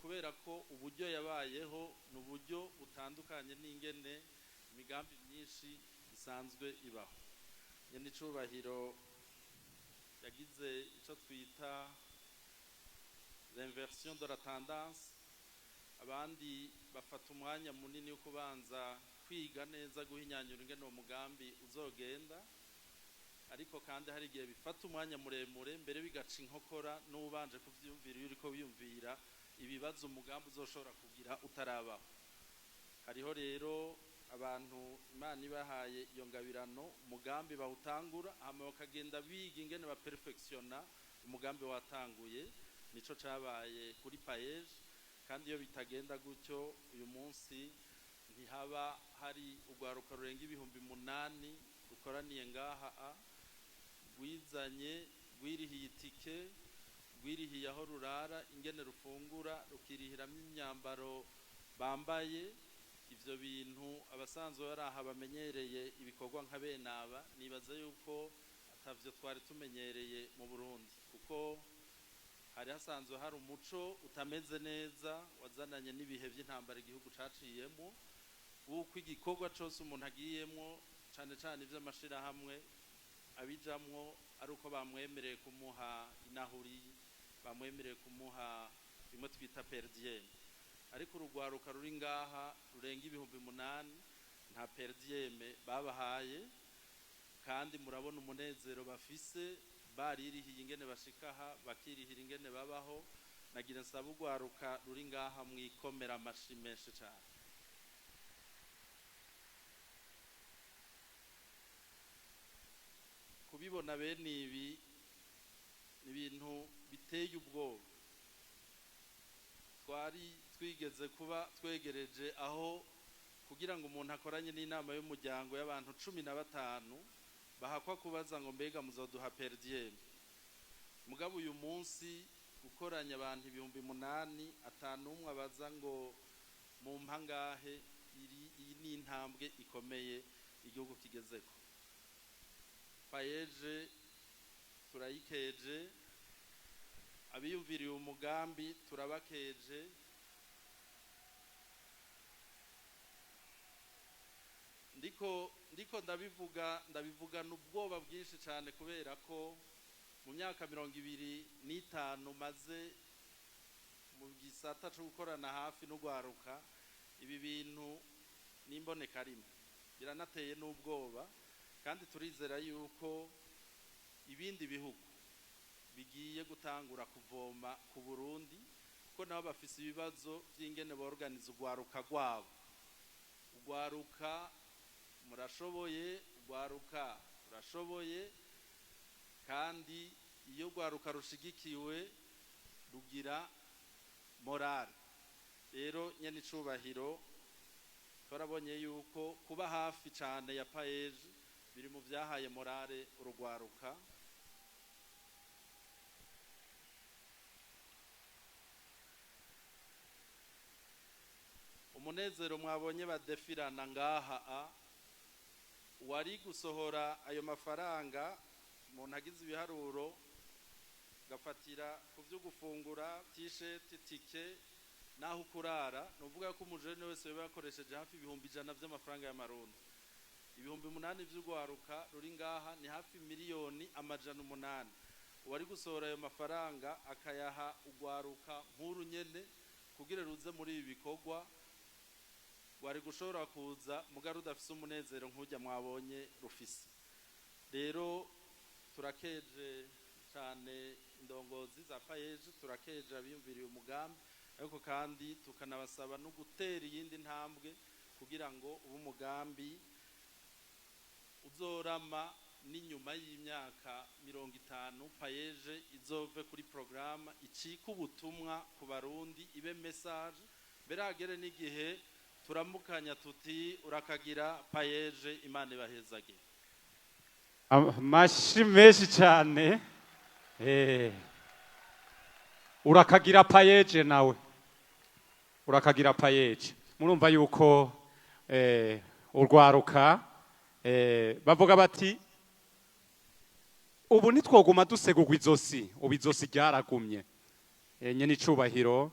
kubera ko uburyo yabayeho n'uburyo butandukanye n'ingene imigambi myinshi isanzwe ibaho. Nyene icubahiro yagize ico twita l'inversion de la tendance, abandi bafata umwanya munini wo kubanza kwiga neza guhinyanyura ingene uwo mugambi uzogenda, ariko kandi hari igihe bifata umwanya muremure mbere bigaca inkokora n'ubanje kuvyumvira iyo uriko wiyumvira ibibazo umugambi uzoshobora kugira utarabaho. Hariho rero abantu Imana ibahaye iyo ngabirano umugambi bawutangura hama bakagenda biga ingene ba perfectiona umugambi watanguye. Nico cabaye kuri paeje, kandi iyo bitagenda gutyo uyu munsi ntihaba hari urwaruka rurenga 8,000 rukoraniye ngaha rwizanye rwirihiye itike, rwirihiye aho rurara, ingene rufungura, rukirihiramwo imyambaro bambaye. Ivyo bintu abasanzwe baraha bamenyereye ibikorwa nka benaba nibaza yuko atavyo twari tumenyereye mu Burundi, kuko hari hasanzwe hari umuco utameze neza wazananye n'ibihe by'intambara igihugu caciyemo, uko igikorwa cose umuntu agiyemo cane cane ivy'amashirahamwe abijamwo ari uko bamwemereye kumuha inahuri, bamwemereye kumuha bimwe twita per diem. Ariko urugwaruka ruri ngaha rurenga 8,000 nta per diem babahaye, kandi murabona umunezero bafise, baririhiye ingene bashikaha, bakirihira ingene babaho. Nagira nsaba urwaruka ruri ngaha mwikomera amashi menshi cyane. Kubibona bene ibi ibintu biteye ubwoba. Twari twigeze kuba twegereje aho kugira ngo umuntu akoranye n'inama y'umuryango y'abantu 15 bahakwa kubaza ngo mbega muzoduha per diem. Mugabo uyu munsi gukoranya abantu 8,000 atanumwe abaza ngo mu mpangahe, iyi ni intambwe ikomeye igihugu kigezeko. Paeje turayikeje, abiyumviriye umugambi turabakeje. Ndiko ndabivuga n'ubwoba bwinshi cyane, kubera ko mu myaka 25 maze mu gisata cyo gukorana hafi n'ugwaruka, ibi bintu nimboneka rimwe biranateye n'ubwoba, kandi turizera yuko ibindi bihugu bigiye gutangura kuvoma ku Burundi, kuko nabo bafise ibibazo by'ingene borganiza ugwaruka rwabo. Ugwaruka murashoboye, ugwaruka urashoboye, kandi iyo ugwaruka rushigikiwe rugira morale. Rero nyene icubahiro twarabonye yuko kuba hafi cyane ya paeje biri mu byahaye morale urugwaruka. Umunezero mwabonye badefirana ngaha, wari gusohora ayo mafaranga umuntu agize ibiharuro gafatira ku byo gufungura, t-shirt, tike naho kurara. Nuvuga ko umujene wese bakoresheje hafi 100 by'amafaranga y'amarundi. 8,000 by'ugwaruka ruri ngaha ni hafi 1,800,000. Wari gusohora ayo mafaranga akayaha ugwaruka nkuru nyene kugira ruze muri ibi bikorwa, wari gushobora kuza mugaru dafise umunezero nk'ujya mwabonye rufise. Rero turakeje cyane indongozi za paeje, turakeje abiyumviriye umugambi, ariko kandi tukanabasaba no gutera iyindi ntambwe kugira ngo ubu umugambi uzorama n'inyuma y'imyaka 50 paeje izove kuri programa icika ubutumwa ku Barundi, ibe message beragere n'igihe turamukanya tuti urakagira paeje. Imana ibahezage. Amashi menshi cyane. Urakagira paeje nawe, urakagira paeje. Murumva yuko urwaruka bavuga bati ubu nitwoguma dusegurwa izosi, ubu izosi ryaragumye. Nyene icubahiro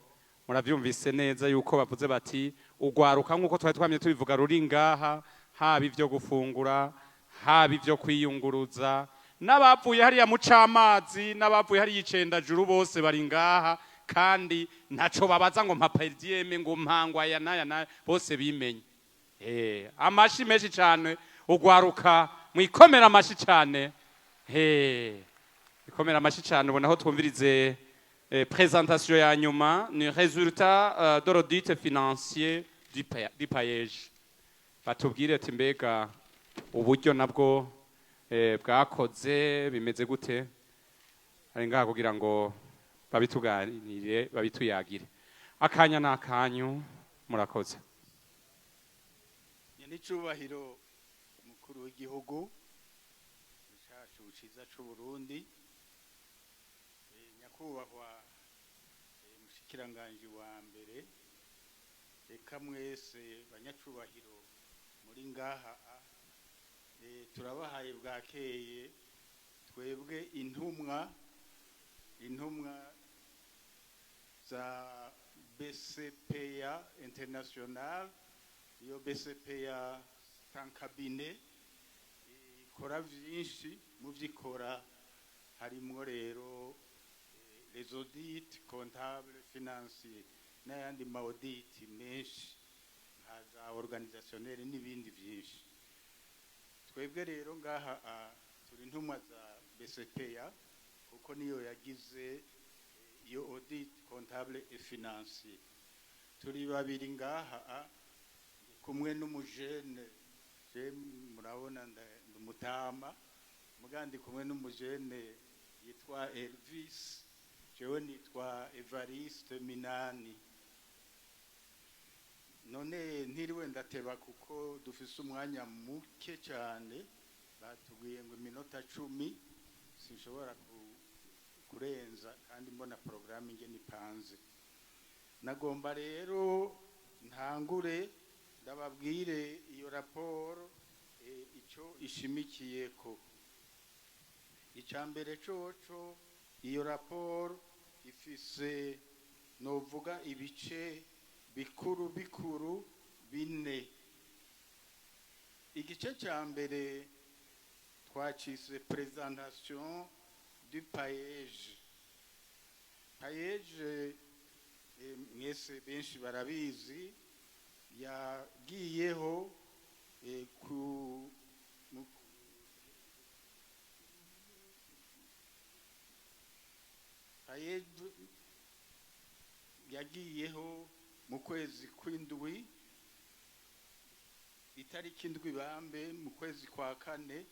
muravyumvise neza yuko bavuze bati ugwaruka nk'uko twari twamye tubivuga ruri ngaha, haba ivyo gufungura, haba ivyo kwiyunguruza, n'abavuye hariya mu camazi, n'abavuye hariya icendajuru bose bari ngaha, kandi ntaco babaza ngo mpa perdiem ngo mpangwa aya n'aya bose bimenye. Amashi menshi cyane ugwaruka, mwikomera amashi cyane. Ikomera amashi cyane. Ubona aho twumvirize présentation ya nyuma ni résultat de l'audit financier du paillage. Batubwire ati mbega uburyo nabwo bwakoze bimeze gute, ari ngaha kugira ngo babituganire babituyagire. Akanya n'akanyu, murakoze. N'icubahiro mukuru w'igihugu cyacu ciza c'u Burundi, nyakubahwa mushikiranganje wa mbere, reka mwese banyacubahiro muri ngaha, turabahaye bwakeye twebwe intumwa za BCPA International, iyo BCPA tankabine ikora vyinshi, mu vyikora harimwo rero les audits comptables financiers n'ayandi ma audit menshi nka za organisationnel n'ibindi vyinshi. Twebwe rero ngaha turi intumwa za BCPA kuko niyo yagize iyo audit comptable et financier. Turi babiri ngaha kumwe n'umujene, murabona ndumutama, mugandi kumwe n'umujene yitwa Elvis, jewe nitwa Evariste Minani. None ntiriwe ndateba kuko dufise umwanya muke cyane, batubwiye ngo iminota 10, sinshobora kurenza kandi mbona programme ingene ipanze. Nagomba rero ntangure ndababwire iyo raporo ico ishimikiyeko. Icambere coco, iyo raporo ifise novuga ibice bikuru bine. Igice ca mbere twacise présentation du paillage. Paillage mwese benshi barabizi, yagiyeho yagiyeho mu kwezi kw'indwi, itariki indwi bambe mu kwezi kwa kane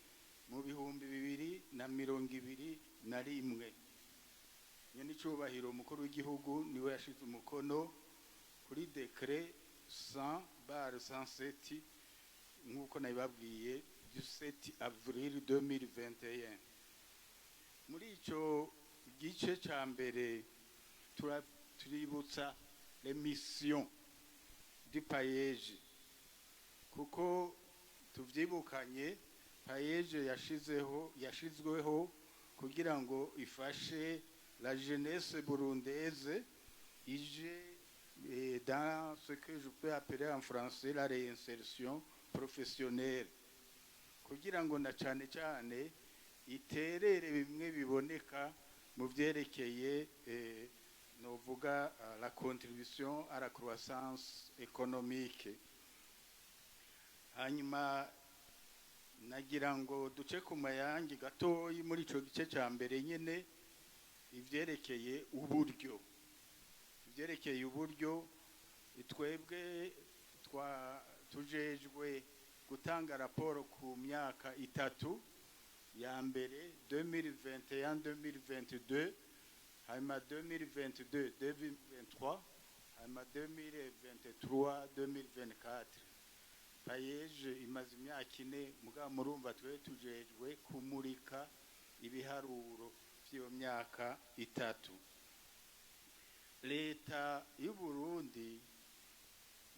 mu 2021. Nyenicubahiro umukuru w'igihugu niwe yashize umukono kuri décret 100/107 nk'uko nabibabwiye du 7 avril 2021. Muri ico gice ca mbere tuributsa les missions du paillage, kuko tuvyibukanye paillage yashizweho kugira ngo ifashe la jeunesse burundaise dans ce que je peux appeler en français la réinsertion professionnelle, kugira ngo na cane cane iterere bimwe biboneka mu vyerekeye novuga la contribution à la croissance économique. Hanyuma nagira ngo duce ku mayangi gatoyi muri ico gice ca mbere nyene, ivyerekeye uburyo. Twebwe tujejwe gutanga raporo ku myaka itatu ya mbere, 2021-2022, hanyuma 2022-2023, hanyuma 2023-2024. Paillage imaze imyaka 4, mugabo murumva twe tujejwe kumurika ibiharuro by'iyo myaka itatu. Leta y'u Burundi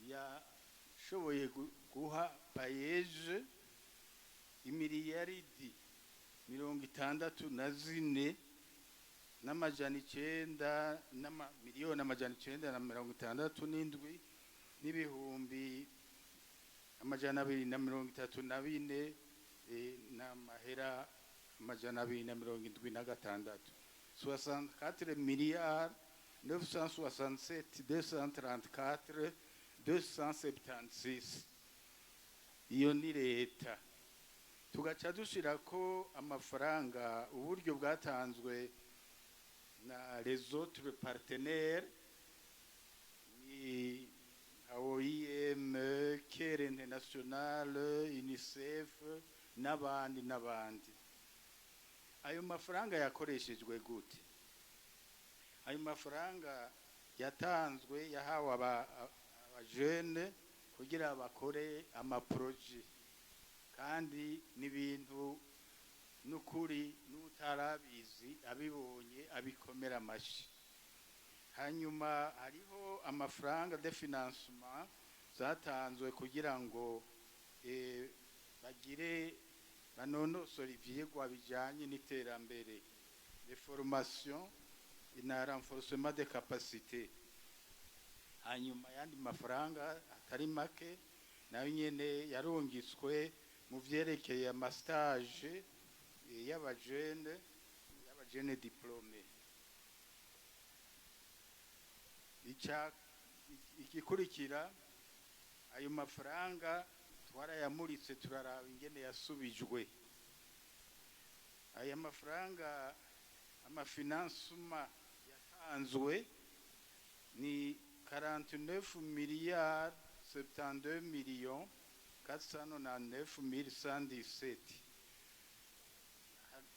yashoboye guha paillage imiliyaridi 64 n'amajana 9 n'amamiliyoni amajana 967 n'ibihumbi amajana 234 n'amahera amajana 276 64 milliards 967 234 276. Iyo ni leta. Tugaca dushira ko amafaranga uburyo bwatanzwe na les autres partenaires ni OIM, Care International, UNICEF n'abandi. Ayo mafaranga yakoreshejwe gute? Ayo mafaranga yatanzwe yahawe abajene kugira bakore amaproje, kandi n'ibintu n'ukuri n'utarabizi abibonye abikomera amashi. Hanyuma hariho amafaranga de financement zatanzwe kugira ngo bagire banonosora ivyigwa bijanye n'iterambere, les formations na renforcement de capacité. Hanyuma yandi mafaranga atari make nayo nyene yarongitswe mu vyerekeye amastage y'abajene diplômé. Ikikurikira ayo mafaranga twarayamuritse turaraba ingene yasubijwe. Aya mafaranga amafinansuma yatanzwe ni 49 milliards 72 millions 499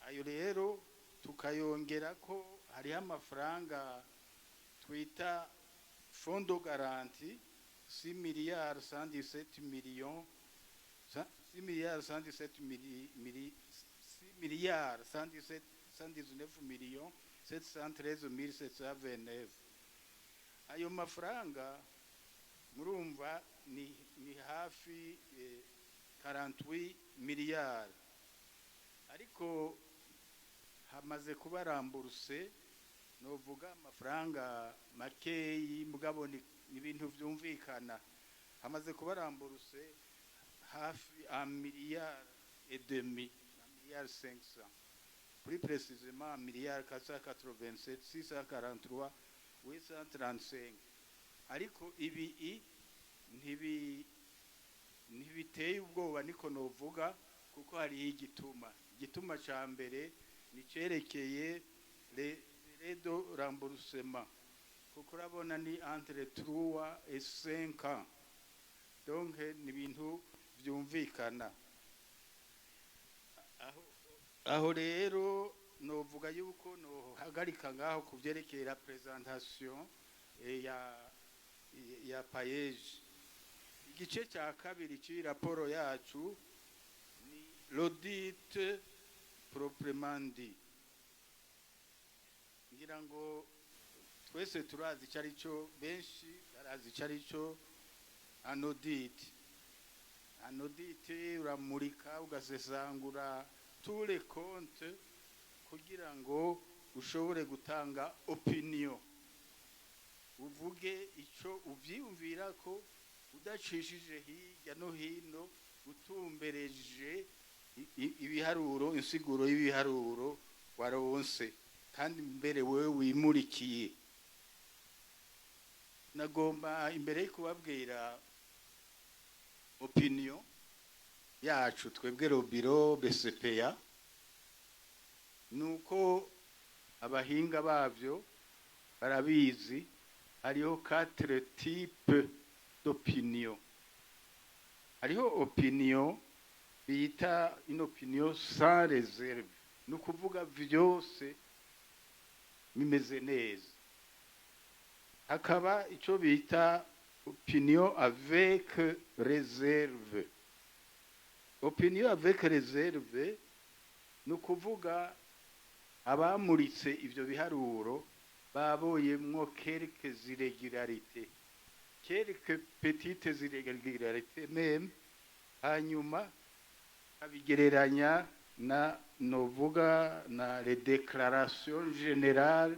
ayo rero tukayongera ko hari amafaranga twita fond de garantie 6 milliards 117 millions 6 milliards 117 milliards 119 millions 713 729. Ayo mafaranga murumva ni hafi 48 miliyari, ariko hamaze kuba ramburse novuga amafaranga makeyi mugabo ni ibintu vyumvikana. Hamaze kuba ramburse hafi 1,5 milliard, 1,500,000 plus précisément 1,487 643 835. Ariko ibi ntibiteye ubwoba niko novuga, kuko hari igituma ca mbere ni cerekeye les de remboursement, kuko urabona ni entre 3 et 5 ans, donc ni bintu vyumvikana. Aho rero novuga yuko no hagarika ngaho kuvyerekeye la présentation ya payeje. Igice cya kabiri ci raporo yacu ni l'audit proprement dit. Ngira ngo twese turazi carico, benshi barazi carico un audit. Un audit uramurika ugasesangura tous les comptes kugira ngo ushobore gutanga opinion, uvuge ico uvyiyumvira ko udacishije hirya no hino, utumbereje ibiharuro, insiguro y'ibiharuro waronse, kandi mbere wewe wimurikiye. Nagomba imbere kubabwira opinion yacu twebwe Robiro BCPA, nuko abahinga bavyo barabizi. Hariho 4 types d'opinion. Hariho opinion bita une opinion sans réserve, nukuvuga vyose bimeze neza. Hakaba ico bita opinion avec réserve. Opinion avec réserve nukuvuga abamuritse ivyo biharuro baboyemwo quelques irrégularités, quelques petites irrégularités même, hanyuma abigereranya novuga na les déclarations générales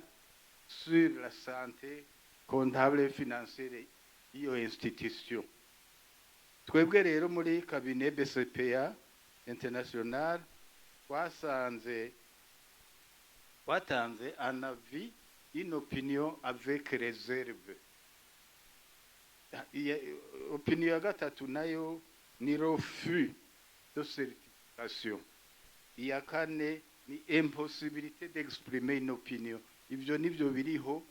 sur la santé comptable et financière iyo institution. Twebwe rero muri cabinet BCPA international twatanze un avis, une opinion avec réserve. Opinion ya gatatu nayo ni refus de certification. Iya kane ni impossibilité d'exprimer une opinion. Ivyo nivyo biriho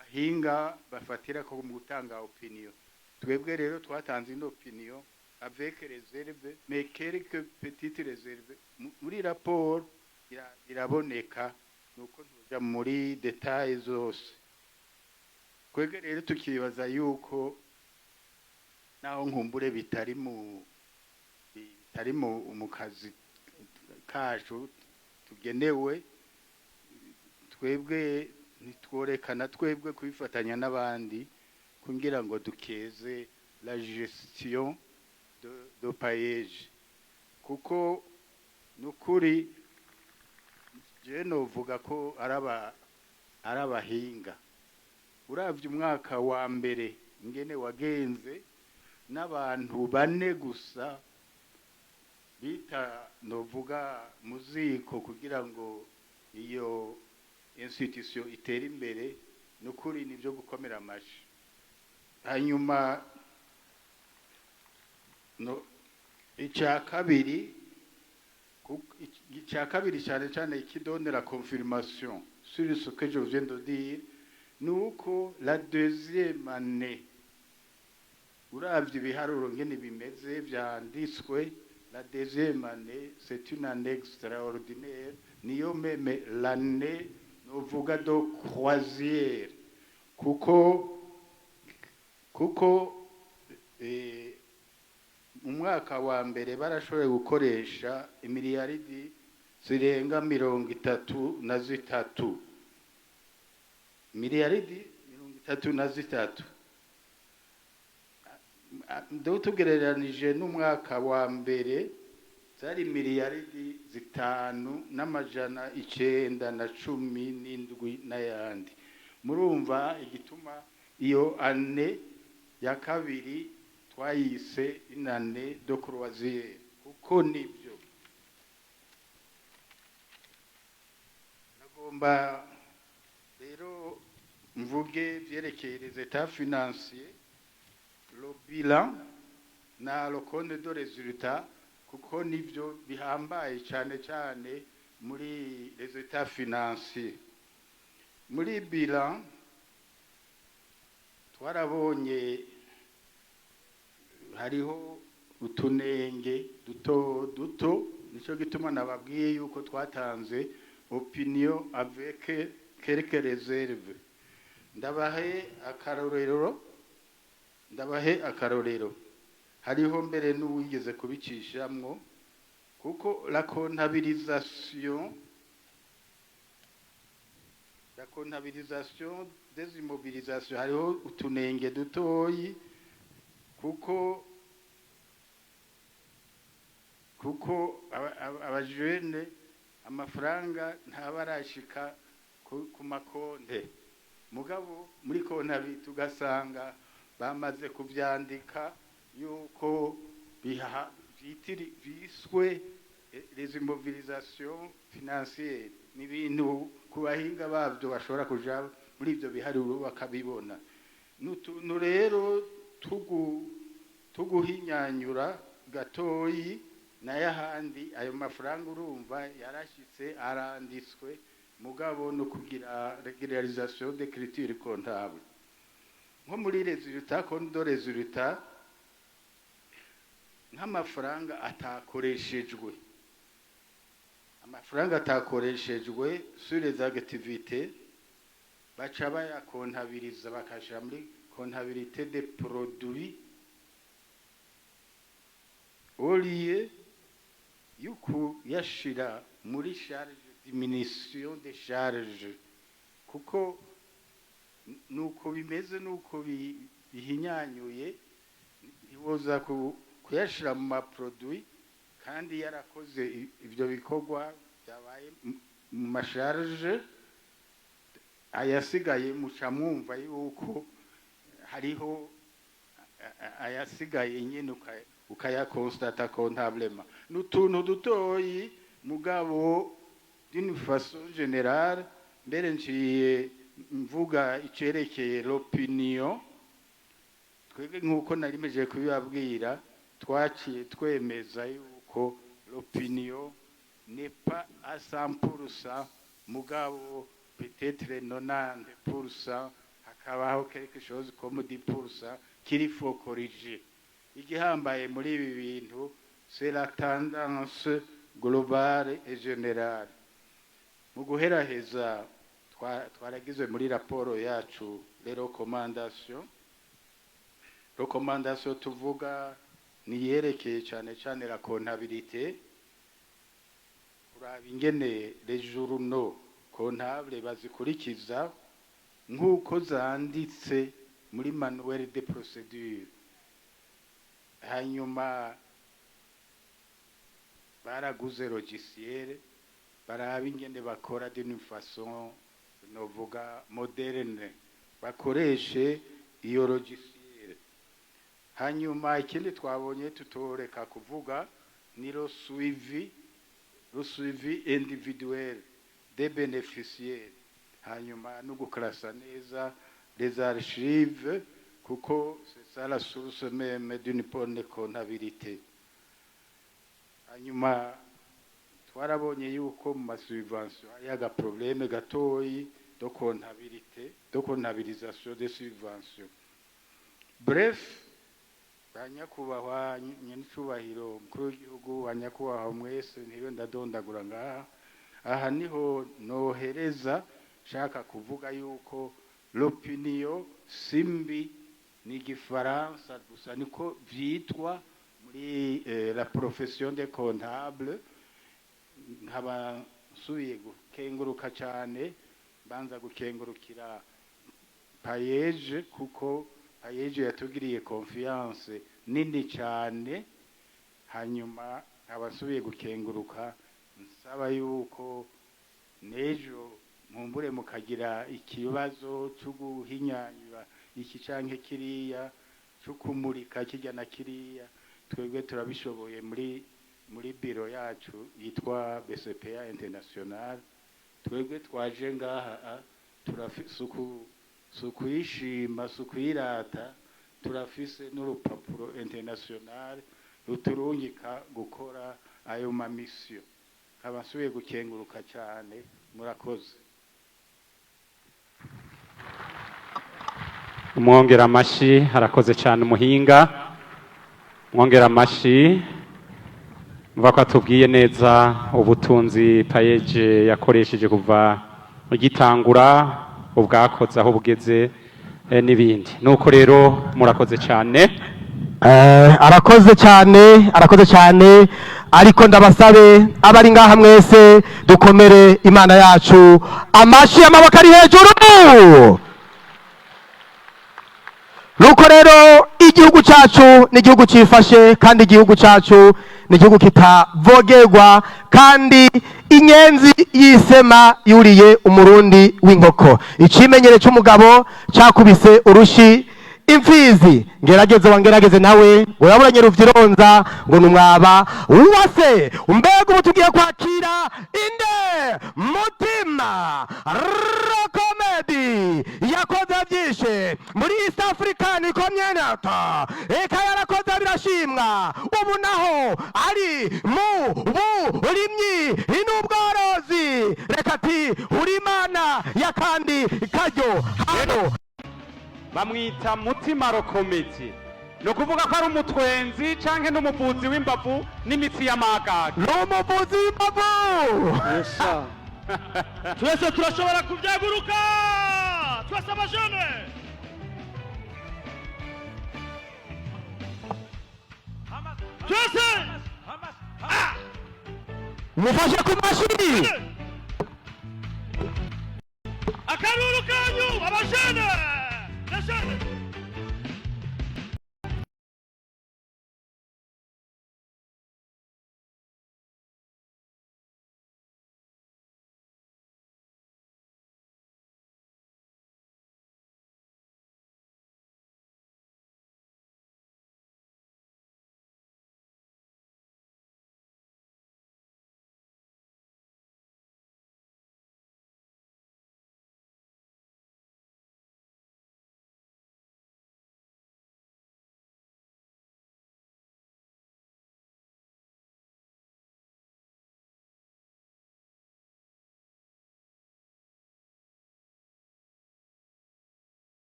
ahinga bafatira ko mu gutanga opinion. Twebwe rero twatanze une opinion avec réserve, mais quelques petites réserves. Muri rapport iraboneka nuko tuja muri details zose. Kwege rero tukibaza yuko naho nkumbure bitari mu kazi kacu tugenewe, twebwe nitworekana twebwe kubifatanya n'abandi kugira ngo dukeze la gestion de paillage, kuko nukuri je novuga ko arabahinga. Uravye umwaka wa mbere ngene wagenze n'abantu bane gusa bita novuga muziko kugira ngo iyo institution itere imbere, nukuri nivyo gukomera amashi. Hanyuma icya kabiri cyane cyane ikidonera confirmation sur ce que je viens de dire, nuko la deuxième année uravye ibiharuro ngene bimeze vyanditswe, la deuxième année c'est une année extraordinaire, niyo meme l'année novuga do croisière, kuko umwaka wa mbere barashoboye gukoresha imiliyaridi zirenga 33, miliyaridi 33. Ndo tugereranije n'umwaka wa mbere zari miliyaridi 5,917 n'ayandi. Murumva igituma iyo ane ya kabiri twayise inane de croisière, kuko nibyo. Nagomba rero mvuge vyerekeye les états financiers, le bilan na le compte de résultat, kuko nibyo bihambaye cyane cyane muri les états financiers. Muri bilan twarabonye hariho utunenge duto, nico gituma nababwiye yuko twatanze opinion avec quelques réserves. Ndabahe akarorero hariho mbere n'uwigeze kubicishamwo, kuko la comptabilisation des immobilisations hariho utunenge dutoyi, kuko abajene amafaranga ntabarashika ku makonte, mugabo muri kontabi tugasanga bamaze kuvyandika yuko biswe les immobilisations financières. Ni bintu kubahinga bavyo bashobora kuja muri ivyo biharuro bakabibona. Nutuntu rero tuguhinyanyura gatoyi n'ayahandi. Ayo mafaranga urumva yarashitse aranditswe, mugabo no kugira régularisation d'écriture comptable. Nko muri résultat, compte de résultat, nk'amafaranga atakoreshejwe, sur les activités baca bayakontabiliza bakashira muri comptabilité des produits, au lieu yuko yashira muri charge, diminution des charges, kuko nuko bimeze, nuko bihinyanyuye, ntiwoza kuyashira mu maproduit kandi yarakoze ibyo bikorwa byabaye mu masharge ayasigaye muca mwumva yuko hariho ayasigaye nyine ukayakonstate comptablement n'utuntu dutoyi mugabo d'une façon générale mbere nciye mvuga icerekeye l'opinion twebwe nk'uko narimeje kubibabwira twaciye twemeza yuko l'opinion n'est pas à 100% mugabo peut-être 90% hakabaho quelque chose comme 10% qu'il faut corriger. Igihambaye muri ibi bintu c'est la tendance globale et générale. Mu guheraheza twaragize muri raporo yacu les recommandations tuvuga ni yerekeye cyane cyane la comptabilité kuraba ingene les journaux comptables bazikurikiza nk'uko zanditse muri manuel de procédure. Hanyuma baraguze logiciel baraba ingene bakora d'une façon novuga moderne bakoreshe iyo logiciel. Hanyuma ikindi twabonye tutoreka kuvuga ni le suivi individuel des bénéficiaires. Hanyuma no guklasa neza les archives kuko c'est ça la source même d'une bonne comptabilité. Hanyuma twarabonye yuko mu masubvention yaga problème gatoyi de comptabilité de comptabilisation des subventions. Bref, banyakubahwa nyenicubahiro mukuru w'igihugu banyakubahwa mwese ntiwe ndadondagura ngaha. Aha niho nohereza shaka kuvuga yuko l'opinion simbi ni gifaransa gusa niko vyitwa muri la profession de comptable. Nkaba nsubiye gukenguruka cyane banza gukengurukira Payeje kuko Payeje yatugiriye confiance nini cyane. Hanyuma nkaba nsubiye gukenguruka nsaba yuko nejo mumbure mukagira ikibazo cyo guhinyanyura iki canke kiriya cyo kumurika kijya na kiriya twebwe turabishoboye muri biro yacu yitwa BCPA International. Twebwe twaje ngaha sukuyishima sukuyirata turafise n'urupapuro international ruturungika gukora ayo mamisio. Abasubiye gukenguruka cyane murakoze. Mwongera amashi harakoze cyane umuhinga. Mwongera amashi mva ko atubwiye neza ubutunzi Payeje yakoresheje kuva gitangura ubwakoze aho bugeze n'ibindi. Nuko rero murakoze cyane. Arakoze cyane ariko ndabasabe abari ngaha mwese dukomere Imana yacu amashi amaboko ari hejuru. Nuko rero igihugu cyacu ni igihugu cyifashe kandi igihugu cyacu ni igihugu kitavogerwa kandi inyenzi yisema yuriye umurundi w'inkoko. Icimenyere cy'umugabo cyakubise urushi imfizi ngerageze nawe ngo yaburanye ruvyironza ngo numwaba uwase umbega ubu tugiye kwakira inde mutima comedy yakoze byinshi muri East African Community eka yarakoze birashimwa ubu naho ari mu burimyi n'ubworozi reka ati uri Imana yakandi karyo hano bamwita mutima comedy. No kuvuga ko ari umutwenzi canke n'umuvuzi w'imbavu n'imitsi y'amagaga. N'umuvuzi w'imbavu. Yesa. Twese turashobora kubyaguruka. Twese abajene. Twese. Mufashe ku mashini.